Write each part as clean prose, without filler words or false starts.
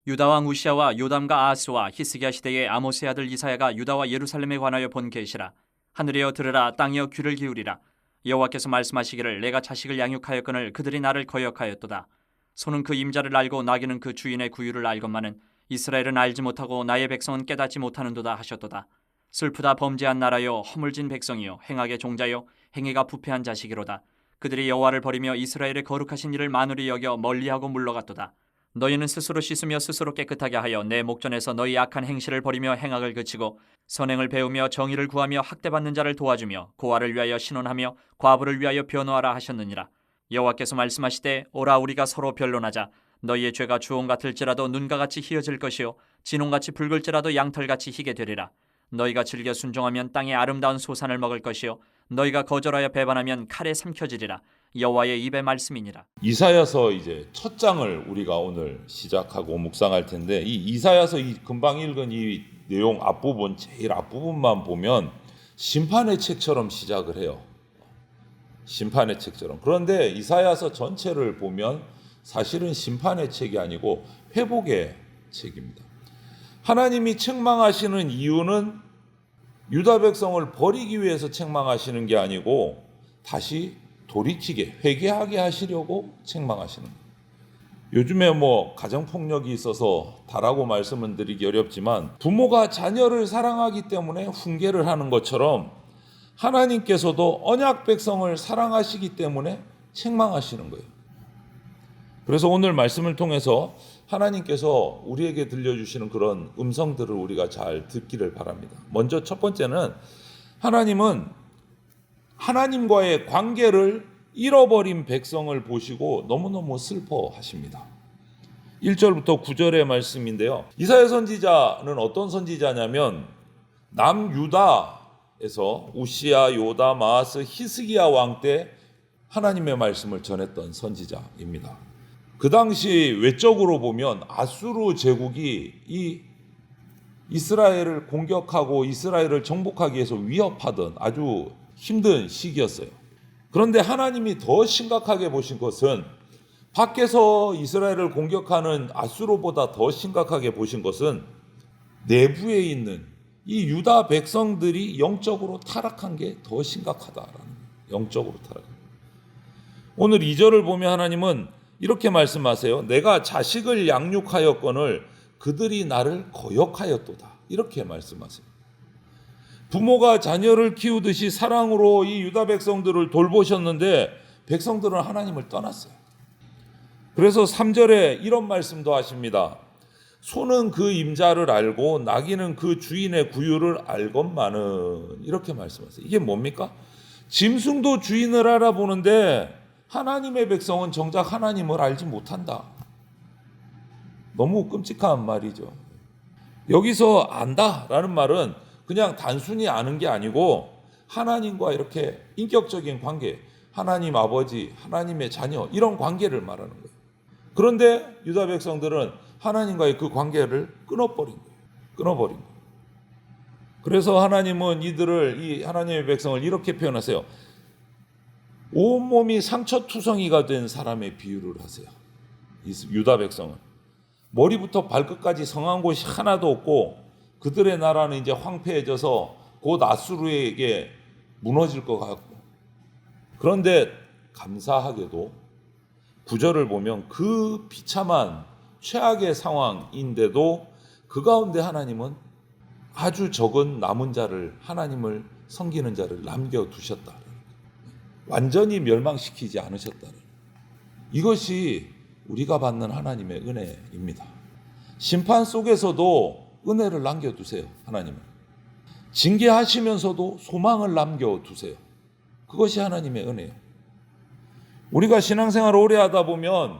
유다 왕 우시아와 요담과 아하스와 히스기야 시대의 아모스의 아들 이사야가 유다와 예루살렘에 관하여 본 계시라. 하늘이여 들으라, 땅이여 귀를 기울이라. 여호와께서 말씀하시기를 내가 자식을 양육하였거늘 그들이 나를 거역하였도다. 소는 그 임자를 알고 나귀는 그 주인의 구유를 알건만은 이스라엘은 알지 못하고 나의 백성은 깨닫지 못하는도다 하셨도다. 슬프다 범죄한 나라여, 허물진 백성이여, 행악의 종자여, 행위가 부패한 자식이로다. 그들이 여호와를 버리며 이스라엘의 거룩하신 일을 만으리 여겨 멀리하고 물러갔도다. 너희는 스스로 씻으며 스스로 깨끗하게 하여 내 목전에서 너희 악한 행실을 버리며 행악을 그치고 선행을 배우며 정의를 구하며 학대받는 자를 도와주며 고아를 위하여 신원하며 과부를 위하여 변호하라 하셨느니라. 여호와께서 말씀하시되 오라, 우리가 서로 변론하자. 너희의 죄가 주홍 같을지라도 눈과 같이 희어질 것이요 진홍같이 붉을지라도 양털같이 희게 되리라. 너희가 즐겨 순종하면 땅의 아름다운 소산을 먹을 것이요 너희가 거절하여 배반하면 칼에 삼켜지리라. 여호와의 입의 말씀이니라. 이사야서 이제 첫 장을 우리가 오늘 시작하고 묵상할 텐데, 이 이사야서 이 금방 읽은 이 내용 앞부분, 제일 앞부분만 보면 심판의 책처럼 시작을 해요. 심판의 책처럼. 그런데 이사야서 전체를 보면 사실은 심판의 책이 아니고 회복의 책입니다. 하나님이 책망하시는 이유는 유다 백성을 버리기 위해서 책망하시는 게 아니고 다시 돌이키게, 회개하게 하시려고 책망하시는 거예요. 요즘에 가정폭력이 있어서 다라고 말씀을 드리기 어렵지만 부모가 자녀를 사랑하기 때문에 훈계를 하는 것처럼 하나님께서도 언약 백성을 사랑하시기 때문에 책망하시는 거예요. 그래서 오늘 말씀을 통해서 하나님께서 우리에게 들려주시는 그런 음성들을 우리가 잘 듣기를 바랍니다. 먼저 첫 번째는 하나님은 하나님과의 관계를 잃어버린 백성을 보시고 너무너무 슬퍼하십니다. 1절부터 9절의 말씀인데요. 이사야 선지자는 어떤 선지자냐면 남유다에서 우시아, 요담, 아하스, 히스기야 왕 때 하나님의 말씀을 전했던 선지자입니다. 그 당시 외적으로 보면 아수르 제국이 이 이스라엘을 공격하고 이스라엘을 정복하기 위해서 위협하던 아주 힘든 시기였어요. 그런데 하나님이 더 심각하게 보신 것은, 밖에서 이스라엘을 공격하는 아수르보다 더 심각하게 보신 것은 내부에 있는 이 유다 백성들이 영적으로 타락한 게 더 심각하다라는 거예요. 영적으로 타락. 오늘 2절을 보면 하나님은 이렇게 말씀하세요. 내가 자식을 양육하였거늘 그들이 나를 거역하였도다. 이렇게 말씀하세요. 부모가 자녀를 키우듯이 사랑으로 이 유다 백성들을 돌보셨는데 백성들은 하나님을 떠났어요. 그래서 3절에 이런 말씀도 하십니다. 소는 그 임자를 알고 나귀는 그 주인의 구유를 알건만은, 이렇게 말씀하세요. 이게 뭡니까? 짐승도 주인을 알아보는데 하나님의 백성은 정작 하나님을 알지 못한다. 너무 끔찍한 말이죠. 여기서 안다라는 말은 그냥 단순히 아는 게 아니고 하나님과 이렇게 인격적인 관계, 하나님 아버지, 하나님의 자녀, 이런 관계를 말하는 거예요. 그런데 유다 백성들은 하나님과의 그 관계를 끊어버린 거예요. 그래서 하나님은 이 하나님의 백성을 이렇게 표현하세요. 온몸이 상처투성이가 된 사람의 비유를 하세요. 유다 백성은 머리부터 발끝까지 성한 곳이 하나도 없고 그들의 나라는 이제 황폐해져서 곧 아수르에게 무너질 것 같고, 그런데 감사하게도 9절을 보면 그 비참한 최악의 상황인데도 그 가운데 하나님은 아주 적은 남은 자를, 하나님을 섬기는 자를 남겨두셨다. 완전히 멸망시키지 않으셨다. 이것이 우리가 받는 하나님의 은혜입니다. 심판 속에서도 은혜를 남겨두세요. 하나님은 징계하시면서도 소망을 남겨두세요. 그것이 하나님의 은혜예요. 우리가 신앙생활을 오래 하다 보면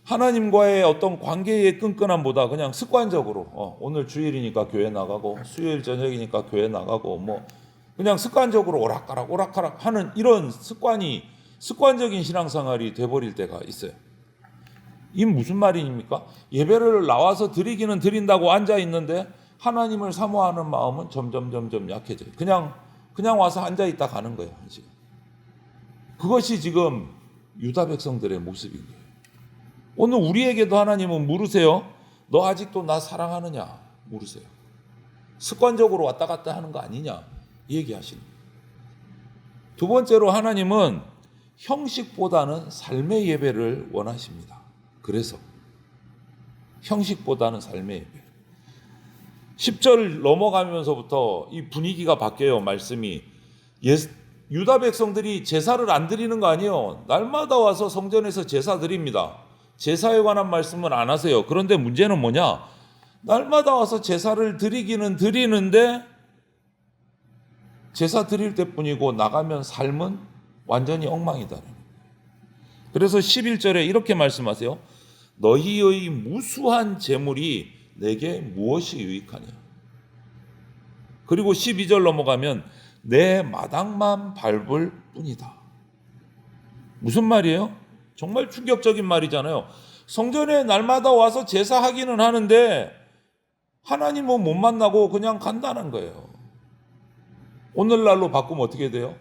하나님과의 어떤 관계의 끈끈함보다 그냥 습관적으로 오늘 주일이니까 교회 나가고 수요일 저녁이니까 교회 나가고 그냥 습관적으로 오락가락 하는 이런 습관적인 신앙생활이 돼버릴 때가 있어요. 이 무슨 말입니까? 예배를 나와서 드리기는 드린다고 앉아 있는데 하나님을 사모하는 마음은 점점 약해져요. 그냥 와서 앉아 있다 가는 거예요. 한 시간. 그것이 지금 유다 백성들의 모습인 거예요. 오늘 우리에게도 하나님은 물으세요. 너 아직도 나 사랑하느냐 물으세요. 습관적으로 왔다 갔다 하는 거 아니냐 얘기하시는 거예요. 두 번째로 하나님은 형식보다는 삶의 예배를 원하십니다. 그래서 형식보다는 삶의 예배. 10절 넘어가면서부터 이 분위기가 바뀌어요. 말씀이 유다 백성들이 제사를 안 드리는 거 아니에요. 날마다 와서 성전에서 제사 드립니다. 제사에 관한 말씀은 안 하세요. 그런데 문제는 뭐냐? 날마다 와서 제사를 드리기는 드리는데 제사 드릴 때뿐이고 나가면 삶은 완전히 엉망이다. 그래서 11절에 이렇게 말씀하세요. 너희의 무수한 재물이 내게 무엇이 유익하냐. 그리고 12절 넘어가면 내 마당만 밟을 뿐이다. 무슨 말이에요? 정말 충격적인 말이잖아요. 성전에 날마다 와서 제사하기는 하는데 하나님은 못 만나고 그냥 간다는 거예요. 오늘날로 바꾸면 어떻게 돼요?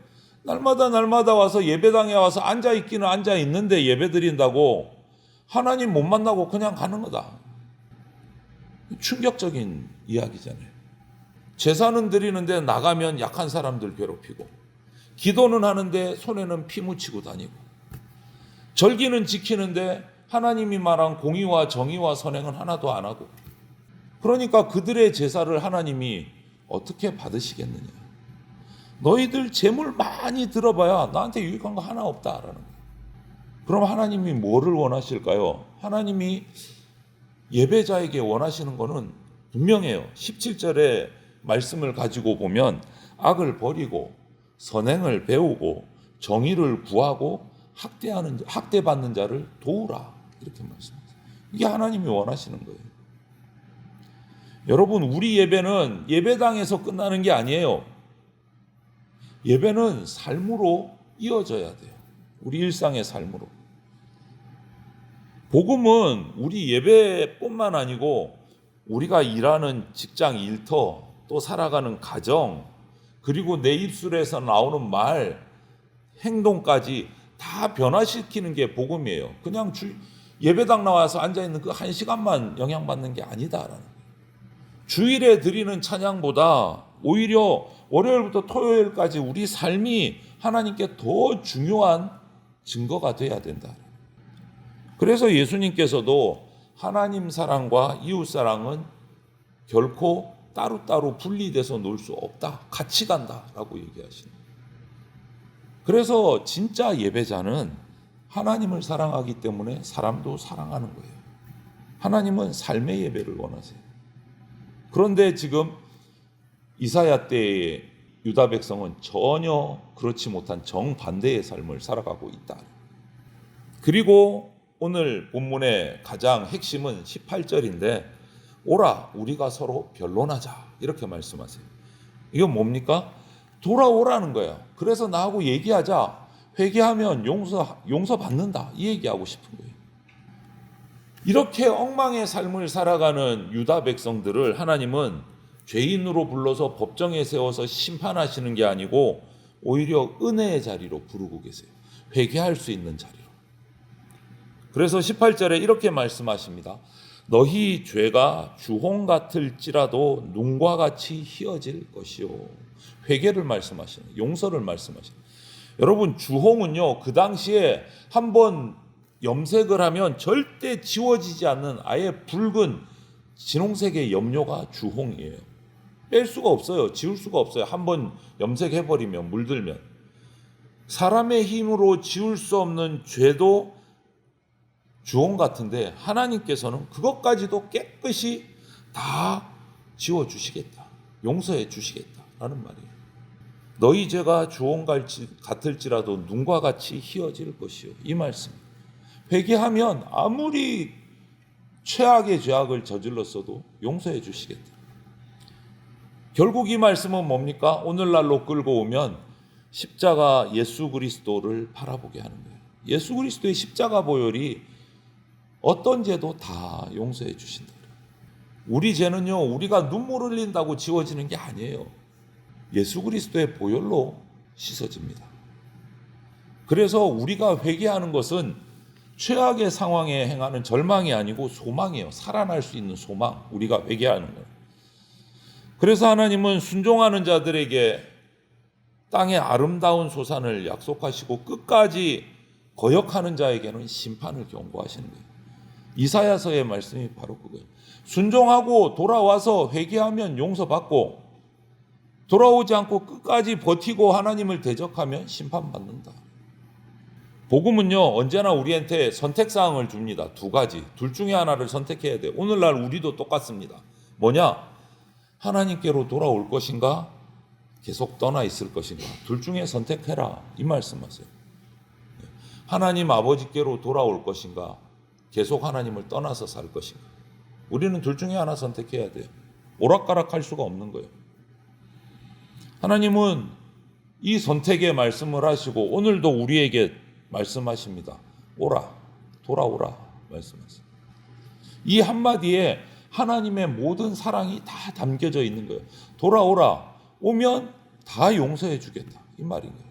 날마다 와서 예배당에 와서 앉아있기는 앉아있는데 예배 드린다고 하나님 못 만나고 그냥 가는 거다. 충격적인 이야기잖아요. 제사는 드리는데 나가면 약한 사람들 괴롭히고, 기도는 하는데 손에는 피 묻히고 다니고, 절기는 지키는데 하나님이 말한 공의와 정의와 선행은 하나도 안 하고, 그러니까 그들의 제사를 하나님이 어떻게 받으시겠느냐. 너희들 재물 많이 들어봐야 나한테 유익한 거 하나 없다라는 거예요. 그럼 하나님이 뭐를 원하실까요? 하나님이 예배자에게 원하시는 거는 분명해요. 17절에 말씀을 가지고 보면 악을 버리고 선행을 배우고 정의를 구하고 학대받는 자를 도우라 이렇게 말씀하세요. 이게 하나님이 원하시는 거예요. 여러분, 우리 예배는 예배당에서 끝나는 게 아니에요. 예배는 삶으로 이어져야 돼요. 우리 일상의 삶으로. 복음은 우리 예배뿐만 아니고 우리가 일하는 직장 일터, 또 살아가는 가정, 그리고 내 입술에서 나오는 말, 행동까지 다 변화시키는 게 복음이에요. 그냥 예배당 나와서 앉아있는 그 한 시간만 영향받는 게 아니다라는 거예요. 주일에 드리는 찬양보다 오히려 월요일부터 토요일까지 우리 삶이 하나님께 더 중요한 증거가 돼야 된다. 그래서 예수님께서도 하나님 사랑과 이웃 사랑은 결코 따로따로 분리돼서 놀 수 없다. 같이 간다라고 얘기하시는 거예요. 그래서 진짜 예배자는 하나님을 사랑하기 때문에 사람도 사랑하는 거예요. 하나님은 삶의 예배를 원하세요. 그런데 지금 이사야 때의 유다 백성은 전혀 그렇지 못한 정반대의 삶을 살아가고 있다. 그리고 오늘 본문의 가장 핵심은 18절인데 오라 우리가 서로 변론하자 이렇게 말씀하세요. 이건 뭡니까? 돌아오라는 거예요. 그래서 나하고 얘기하자. 회개하면 용서받는다 이 얘기하고 싶은 거예요. 이렇게 엉망의 삶을 살아가는 유다 백성들을 하나님은 죄인으로 불러서 법정에 세워서 심판하시는 게 아니고 오히려 은혜의 자리로 부르고 계세요. 회개할 수 있는 자리로. 그래서 18절에 이렇게 말씀하십니다. 너희 죄가 주홍 같을지라도 눈과 같이 희어질 것이요. 회개를 말씀하시는, 용서를 말씀하시는. 여러분, 주홍은요 그 당시에 한번 염색을 하면 절대 지워지지 않는 아예 붉은 진홍색의 염료가 주홍이에요. 뺄 수가 없어요. 지울 수가 없어요. 한번 염색해버리면, 물들면. 사람의 힘으로 지울 수 없는 죄도 주홍 같은데 하나님께서는 그것까지도 깨끗이 다 지워주시겠다. 용서해 주시겠다라는 말이에요. 너희 죄가 주홍 같을지라도 눈과 같이 희어질 것이요. 이 말씀. 회개하면 아무리 최악의 죄악을 저질렀어도 용서해 주시겠다. 결국 이 말씀은 뭡니까? 오늘날로 끌고 오면 십자가 예수 그리스도를 바라보게 하는 거예요. 예수 그리스도의 십자가 보혈이 어떤 죄도 다 용서해 주신다. 우리 죄는요, 우리가 눈물 흘린다고 지워지는 게 아니에요. 예수 그리스도의 보혈로 씻어집니다. 그래서 우리가 회개하는 것은 최악의 상황에 행하는 절망이 아니고 소망이에요. 살아날 수 있는 소망, 우리가 회개하는 거예요. 그래서 하나님은 순종하는 자들에게 땅의 아름다운 소산을 약속하시고 끝까지 거역하는 자에게는 심판을 경고하시는 거예요. 이사야서의 말씀이 바로 그거예요. 순종하고 돌아와서 회개하면 용서받고, 돌아오지 않고 끝까지 버티고 하나님을 대적하면 심판받는다. 복음은요, 언제나 우리한테 선택사항을 줍니다. 두 가지. 둘 중에 하나를 선택해야 돼요. 오늘날 우리도 똑같습니다. 뭐냐? 하나님께로 돌아올 것인가? 계속 떠나 있을 것인가? 둘 중에 선택해라. 이 말씀하세요. 하나님 아버지께로 돌아올 것인가? 계속 하나님을 떠나서 살 것인가? 우리는 둘 중에 하나 선택해야 돼요. 오락가락할 수가 없는 거예요. 하나님은 이 선택의 말씀을 하시고 오늘도 우리에게 말씀하십니다. 오라, 돌아오라 말씀하세요. 이 한마디에 하나님의 모든 사랑이 다 담겨져 있는 거예요. 돌아오라, 오면 다 용서해 주겠다 이 말인 거예요.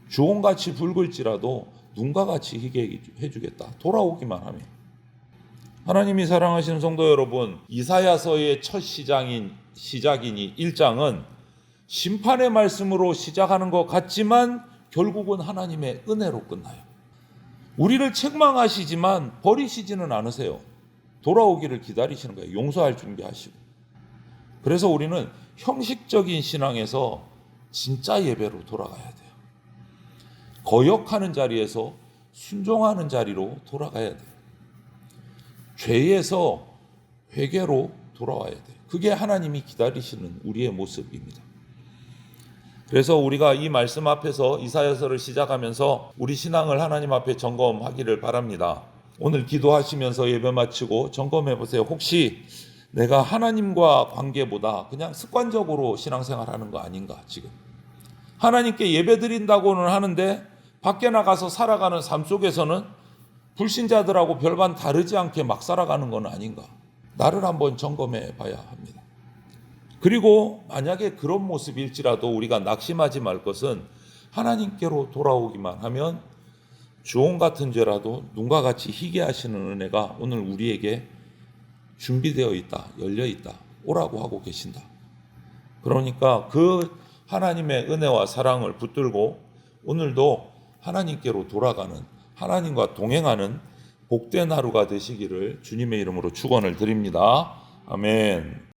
주홍같이 붉을지라도 눈과 같이 희게 해주겠다. 돌아오기만 하면. 하나님이 사랑하시는 성도 여러분, 이사야서의 첫 시작인 1장은 심판의 말씀으로 시작하는 것 같지만 결국은 하나님의 은혜로 끝나요. 우리를 책망하시지만 버리시지는 않으세요. 돌아오기를 기다리시는 거예요. 용서할 준비하시고. 그래서 우리는 형식적인 신앙에서 진짜 예배로 돌아가야 돼요. 거역하는 자리에서 순종하는 자리로 돌아가야 돼요. 죄에서 회개로 돌아와야 돼요. 그게 하나님이 기다리시는 우리의 모습입니다. 그래서 우리가 이 말씀 앞에서 이사야서를 시작하면서 우리 신앙을 하나님 앞에 점검하기를 바랍니다. 오늘 기도하시면서 예배 마치고 점검해 보세요. 혹시 내가 하나님과 관계보다 그냥 습관적으로 신앙생활하는 거 아닌가 지금. 하나님께 예배 드린다고는 하는데 밖에 나가서 살아가는 삶 속에서는 불신자들하고 별반 다르지 않게 막 살아가는 건 아닌가. 나를 한번 점검해 봐야 합니다. 그리고 만약에 그런 모습일지라도 우리가 낙심하지 말 것은 하나님께로 돌아오기만 하면 주홍 같은 죄라도 눈과 같이 희게 하시는 은혜가 오늘 우리에게 준비되어 있다, 열려 있다, 오라고 하고 계신다. 그러니까 그 하나님의 은혜와 사랑을 붙들고 오늘도 하나님께로 돌아가는, 하나님과 동행하는 복된 하루가 되시기를 주님의 이름으로 축원을 드립니다. 아멘.